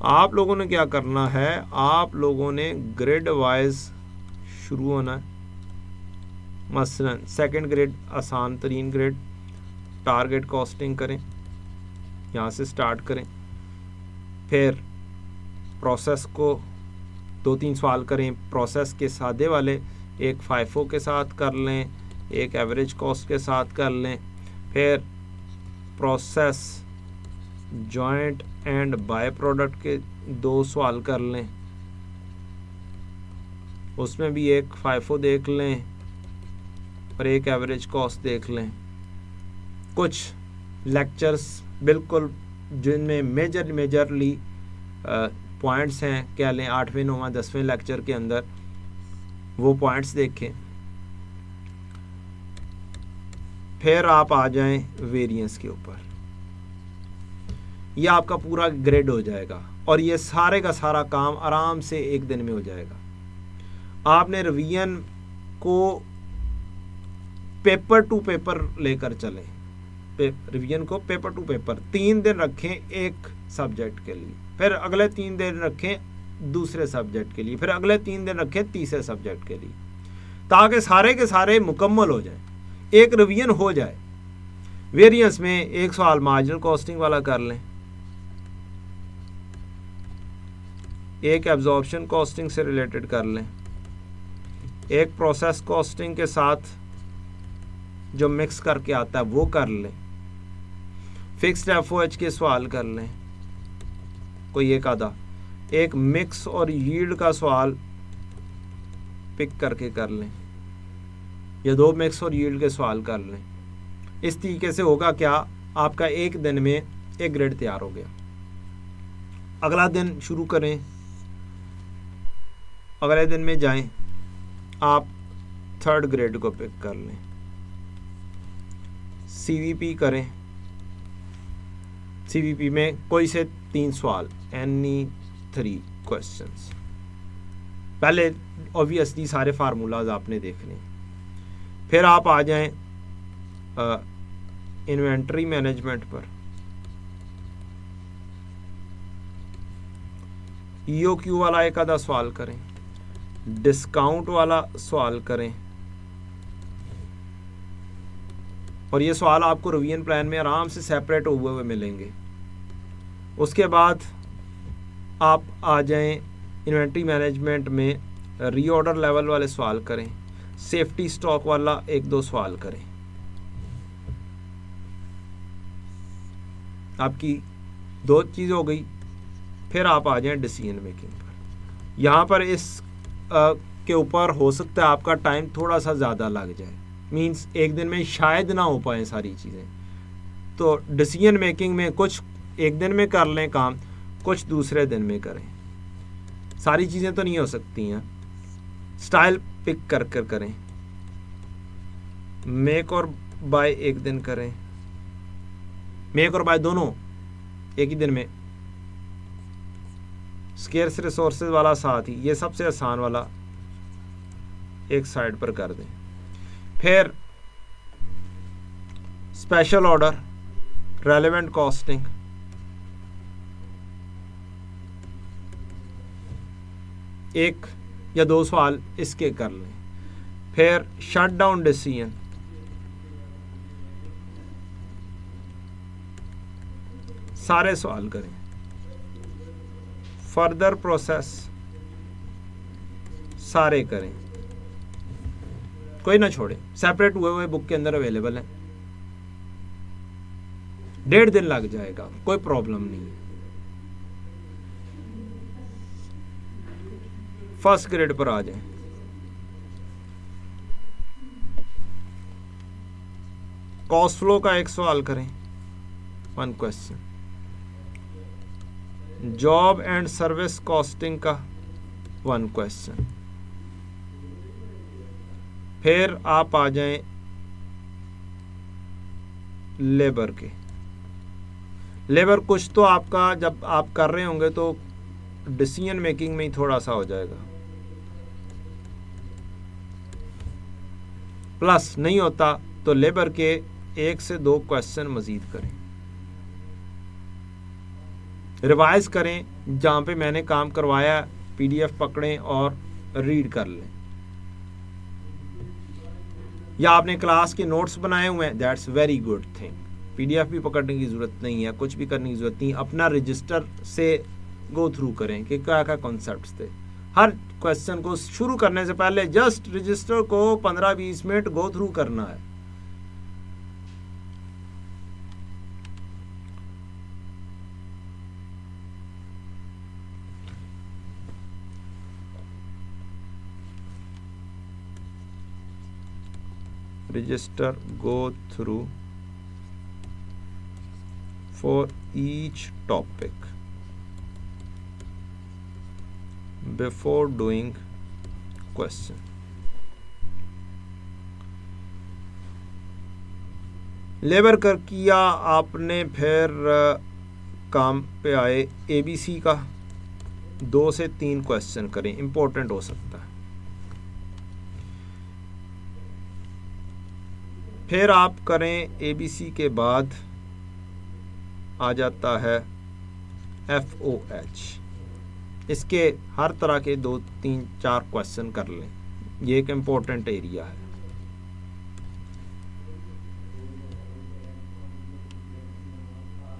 आप लोगों ने क्या करना है, आप लोगों ने ग्रेड वाइज शुरू होना है। मसलन सेकंड ग्रेड आसान तरीन ग्रेड, टारगेट कॉस्टिंग करें, यहाँ से स्टार्ट करें। फिर प्रोसेस को 2-3 सवाल करें, प्रोसेस के सादे वाले एक फाइफो के साथ कर लें, एक एवरेज कॉस्ट के साथ कर लें। फिर process joint and by product के 2 सवाल कर लें, उसमें भी एक फाइफो देख लें और एक एवरेज कॉस्ट देख लें। कुछ लेक्चर्स बिल्कुल जिनमें मेजरली पॉइंट्स हैं, कह लें 8वें 9वें 10वें लेक्चर के अंदर, वो पॉइंट्स देखें। फिर आप आ जाएं वेरिएंस के ऊपर, यह आपका पूरा ग्रेड हो जाएगा और ये सारे का सारा काम आराम से एक दिन में हो जाएगा। आपने रिवीजन को पेपर टू पेपर लेकर चलें, रिवीजन को पेपर टू पेपर 3 दिन रखें एक सब्जेक्ट के लिए, फिर अगले 3 दिन रखें दूसरे सब्जेक्ट के लिए, फिर अगले 3 दिन रखें तीसरे सब्जेक्ट के लिए, ताकि सारे के सारे मुकम्मल हो जाएं, एक रिवीजन हो जाए। वेरिएंस में एक सवाल मार्जिनल कॉस्टिंग वाला कर लें, एक एब्जॉर्प्शन कॉस्टिंग से रिलेटेड कर लें, एक प्रोसेस कॉस्टिंग के साथ जो मिक्स करके आता है वो कर लें, फिक्स्ड एफओएच के सवाल कर लें कोई एक आधा, एक मिक्स और यील्ड का सवाल पिक करके कर लें, या 2 मिक्स और यील्ड के सवाल कर लें। इस तरीके से होगा क्या, आपका एक दिन में एक ग्रेड तैयार हो गया। अगला दिन शुरू करें, अगले दिन में जाएं, आप 3rd ग्रेड को पिक कर लें, सीवीपी करें। सीवीपी में कोई से 3 सवाल, एनी 3 क्वेश्चंस। पहले ऑब्वियसली सारे फार्मूलाज आपने देखने। फिर आप आ जाएं इन्वेंटरी मैनेजमेंट पर, ईओक्यू वाला एक आधा सवाल करें, डिस्काउंट वाला सवाल करें, और ये सवाल आपको रिवीजन प्लान में आराम से सेपरेट हुए हुए मिलेंगे। उसके बाद आप आ जाएं इन्वेंटरी मैनेजमेंट में, रीऑर्डर लेवल वाले सवाल करें, सेफ्टी स्टॉक वाला 1-2 सवाल करें। आपकी 2 चीज़ हो गई। फिर आप आ जाएं डिसीजन मेकिंग पर। यहाँ पर इस के ऊपर हो सकता है आपका टाइम थोड़ा सा ज़्यादा लग जाए, मींस एक दिन में शायद ना हो पाए सारी चीज़ें। तो डिसीजन मेकिंग में कुछ एक दिन में कर लें काम, कुछ दूसरे दिन में करें। सारी चीज़ें तो नहीं हो सकती हैं, स्टाइल पिक कर कर करें। मेक और बाय एक दिन करें, मेक और बाय दोनों एक ही दिन में। स्केर्स रिसोर्सेज वाला साथ ही, ये सबसे आसान वाला एक साइड पर कर दें। फिर स्पेशल ऑर्डर, रेलेवेंट कॉस्टिंग, एक या 2 सवाल इसके कर लें। फिर शट डाउन डिसीजन, सारे सवाल करें। फर्दर प्रोसेस सारे करें, कोई ना छोड़े, सेपरेट हुए हुए बुक के अंदर अवेलेबल है। 1.5 दिन लग जाएगा, कोई प्रॉब्लम नहीं है। फर्स्ट ग्रेड पर आ जाएं। कॉस्ट फ्लो का एक सवाल करें, 1 question. Job and service costing का 1 क्वेश्चन। फिर आप आ जाएं लेबर के। लेबर कुछ तो आपका जब आप कर रहे होंगे तो डिसीजन मेकिंग में ही थोड़ा सा हो जाएगा, प्लस नहीं होता तो लेबर के 1 से 2 क्वेश्चन मजीद करें। रिवाइज करें, जहाँ पे मैंने काम करवाया PDF पकड़ें और रीड कर लें। या आपने क्लास के नोट्स बनाए हुए हैं, that's very good thing. PDF भी पकड़ने की ज़रूरत नहीं है, कुछ भी करने की ज़रूरत नहीं, अपना रजिस्टर से गो थ्रू करें कि क्या क्या कॉन्सेप्ट्स थे। हर क्वेश्चन को शुरू करने से पहले जस्ट रजिस्टर को 15-20 मिनट गो थ्रू करना है। Register, go through for each topic before doing question. Labour कर किया आपने, फिर काम पे आए ABC का 2 से 3 क्वेश्चन करें, इंपॉर्टेंट हो सकता है। फिर आप करें ABC के बाद आ जाता है FOH। इसके हर तरह के 2, 3, 4 क्वेश्चन कर लें, ये एक इम्पोर्टेंट एरिया है।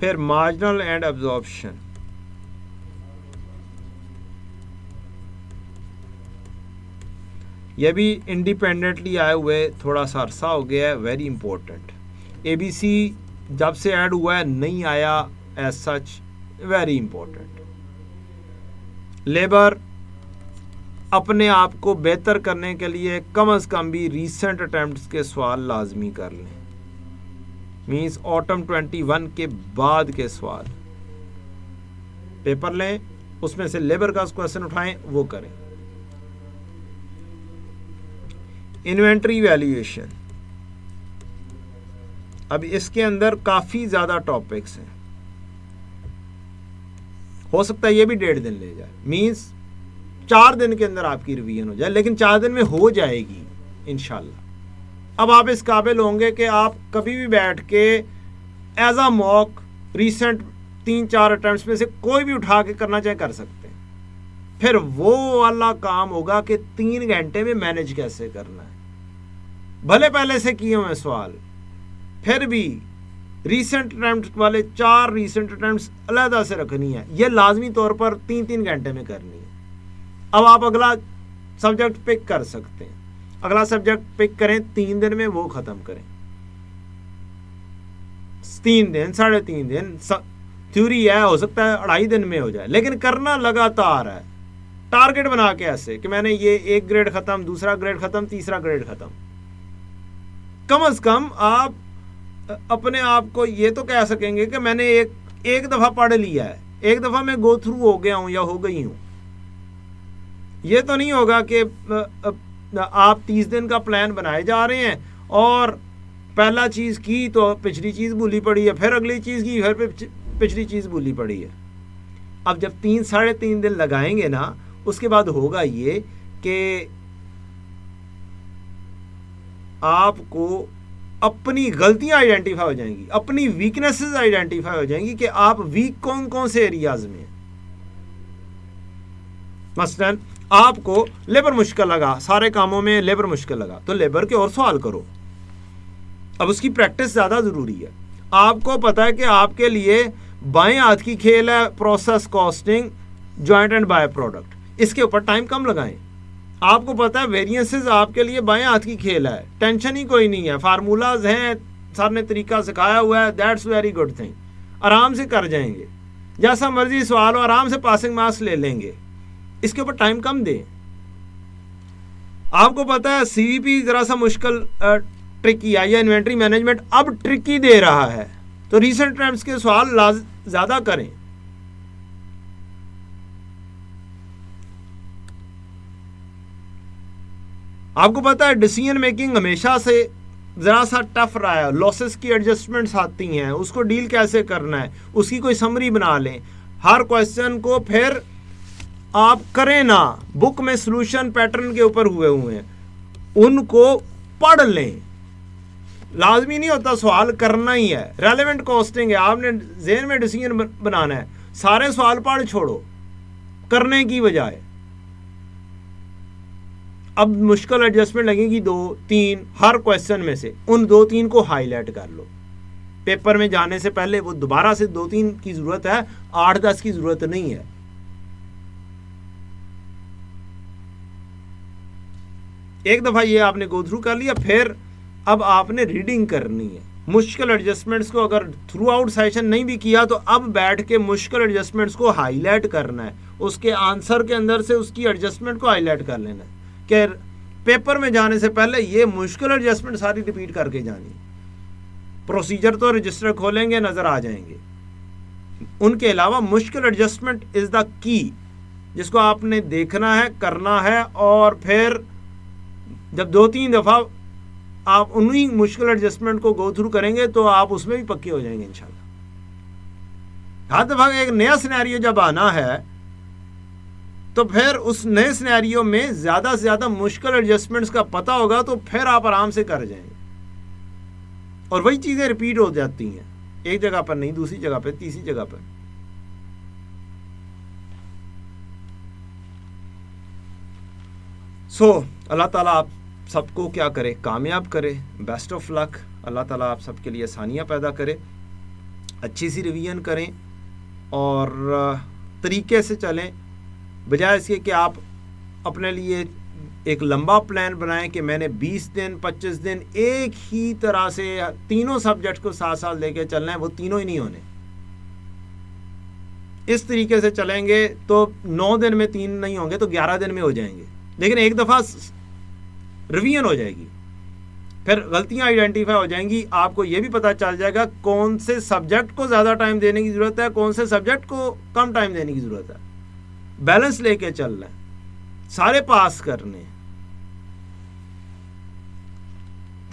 फिर मार्जिनल एंड एब्जॉर्प्शन, यह भी इंडिपेंडेंटली आए हुए थोड़ा सा अरसा हो गया है, वेरी इंपॉर्टेंट। ABC जब से ऐड हुआ है नहीं आया as such, very important. Labour अपने आप को बेहतर करने के लिए कम से कम भी रीसेंट अटेम्प्ट्स के सवाल लाजमी कर लें, मीन्स ऑटम 21 के बाद के सवाल पेपर लें, उसमें से लेबर का क्वेश्चन उठाएं, वो करें। इन्वेंट्री वैल्यूएशन, अब इसके अंदर काफी ज्यादा टॉपिक्स हैं, हो सकता है ये भी 1.5 दिन ले जाए, मींस 4 दिन के अंदर आपकी रिवीजन हो जाए, लेकिन 4 दिन में हो जाएगी इंशाल्लाह। अब आप इस काबिल होंगे कि आप कभी भी बैठ के as a mock recent 3-4 attempts में से कोई भी उठा के करना चाहे कर सकते हैं। फिर वो वाला काम होगा कि 3 घंटे में मैनेज कैसे करना है, भले पहले से किए हुए सवाल, फिर भी रीसेंट अटेम्प्ट वाले 4 रीसेंट अटेम्प्ट्स अलहदा से रखनी है, ये लाजमी तौर पर 3-3 घंटे में करनी है। अब आप अगला सब्जेक्ट पिक कर सकते हैं, अगला सब्जेक्ट पिक करें, 3 दिन में वो खत्म करें, 3 दिन 3.5 दिन थ्योरी है, हो सकता है 2.5 दिन में हो जाए, लेकिन करना लगातार है। टारगेट बना के ऐसे कि मैंने ये 1 ग्रेड खत्म, दूसरा ग्रेड खत्म, तीसरा ग्रेड खत्म। कम से कम आप अपने आप को ये तो कह सकेंगे कि मैंने एक दफा पढ़ लिया है, एक दफा मैं गो थ्रू हो गया हूं या हो गई हूं। ये तो नहीं होगा कि आप 30 दिन का प्लान बनाए जा रहे हैं और पहला चीज की तो पिछली चीज भूली पड़ी है, फिर अगली चीज की, फिर पिछली चीज भूली पड़ी है। अब जब 3-3.5 दिन लगाएंगे ना, उसके बाद होगा ये कि आपको अपनी गलतियां आइडेंटिफाई हो जाएंगी, अपनी वीकनेसेस आइडेंटिफाई हो जाएंगी कि आप वीक कौन कौन से एरियाज में हैं। मसलन आपको लेबर मुश्किल लगा, सारे कामों में लेबर मुश्किल लगा, तो लेबर के और सवाल करो। अब उसकी प्रैक्टिस ज्यादा जरूरी है। आपको पता है कि आपके लिए बाएं हाथ की खेल है process costing, joint and by product, इसके ऊपर टाइम कम लगाएं। आपको पता है वेरिएंसेस आपके लिए बाएं हाथ की खेल है, टेंशन ही कोई नहीं है, फार्मूलाज हैं, सर ने तरीका सिखाया हुआ है, दैट्स वेरी गुड थिंग, आराम से कर जाएंगे, जैसा मर्जी सवाल हो आराम से पासिंग मार्क्स ले लेंगे, इसके ऊपर टाइम कम दें। आपको पता है CVP जरा सा मुश्किल ट्रिकी है, या इन्वेंट्री मैनेजमेंट अब ट्रिकी दे रहा है, तो रीसेंट ट्रेंड्स के सवाल ज्यादा करें। आपको पता है डिसीजन मेकिंग हमेशा से जरा सा टफ रहा है, लॉसेस की एडजस्टमेंट्स आती हैं, उसको डील कैसे करना है, उसकी कोई समरी बना लें। हर क्वेश्चन को फिर आप करें ना, बुक में सॉल्यूशन पैटर्न के ऊपर हुए हैं, उनको पढ़ लें। लाजमी नहीं होता सवाल करना ही है, रेलेवेंट कॉस्टिंग है, आपने ज़हन में डिसीजन बनाना है, सारे सवाल पढ़ छोड़ो करने की बजाय। अब मुश्किल एडजस्टमेंट लगेगी 2-3 हर क्वेश्चन में से, उन 2-3 को हाईलाइट कर लो। पेपर में जाने से पहले वो दोबारा से 2-3 की जरूरत है, 8-10 की जरूरत नहीं है। एक दफा ये आपने गो थ्रू कर लिया, फिर अब आपने रीडिंग करनी है। मुश्किल एडजस्टमेंट्स को अगर थ्रू आउट सेशन नहीं भी किया तो अब बैठ के मुश्किल एडजस्टमेंट्स को हाईलाइट करना है, उसके आंसर के अंदर से उसकी एडजस्टमेंट को हाईलाइट कर लेना है कि पेपर में जाने से पहले ये मुश्किल एडजस्टमेंट सारी रिपीट करके जानी। प्रोसीजर तो रजिस्टर खोलेंगे नजर आ जाएंगे, उनके अलावा मुश्किल एडजस्टमेंट इज द की, जिसको आपने देखना है, करना है, और फिर जब 2-3 दफा आप उन्हीं मुश्किल एडजस्टमेंट को गो थ्रू करेंगे तो आप उसमें भी पक्के हो जाएंगे इंशाल्लाह। हर दफा एक नया सिनेरियो जब आना है तो फिर उस नए सिनेरियो में ज्यादा से ज्यादा मुश्किल एडजस्टमेंट्स का पता होगा तो फिर आप आराम से कर जाएंगे, और वही चीजें रिपीट हो जाती हैं, एक जगह पर नहीं, दूसरी जगह पर, तीसरी जगह पर। सो अल्लाह ताला आप सबको क्या करे, कामयाब करे। Best of luck. अल्लाह ताला आप सबके लिए आसानियाँ पैदा करे। अच्छी सी रिवीजन करें और तरीके से चलें, बजाय इसके कि आप अपने लिए एक लंबा प्लान बनाएं कि मैंने 20 दिन 25 दिन एक ही तरह से तीनों सब्जेक्ट को साथ साथ लेके चलना है। वो तीनों ही नहीं होने। इस तरीके से चलेंगे तो 9 दिन में 3 नहीं होंगे तो 11 दिन में हो जाएंगे, लेकिन एक दफ़ा रिवीजन हो जाएगी, फिर गलतियां आइडेंटिफाई हो जाएंगी। आपको यह भी पता चल जाएगा कौन से सब्जेक्ट को ज़्यादा टाइम देने की ज़रूरत है, कौन से सब्जेक्ट को कम टाइम देने की ज़रूरत है। बैलेंस लेके चलना है, सारे पास करने।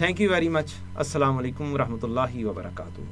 Thank you very much. अस्सलाम वालेकुम रहमतुल्लाहि व बरकातुहू।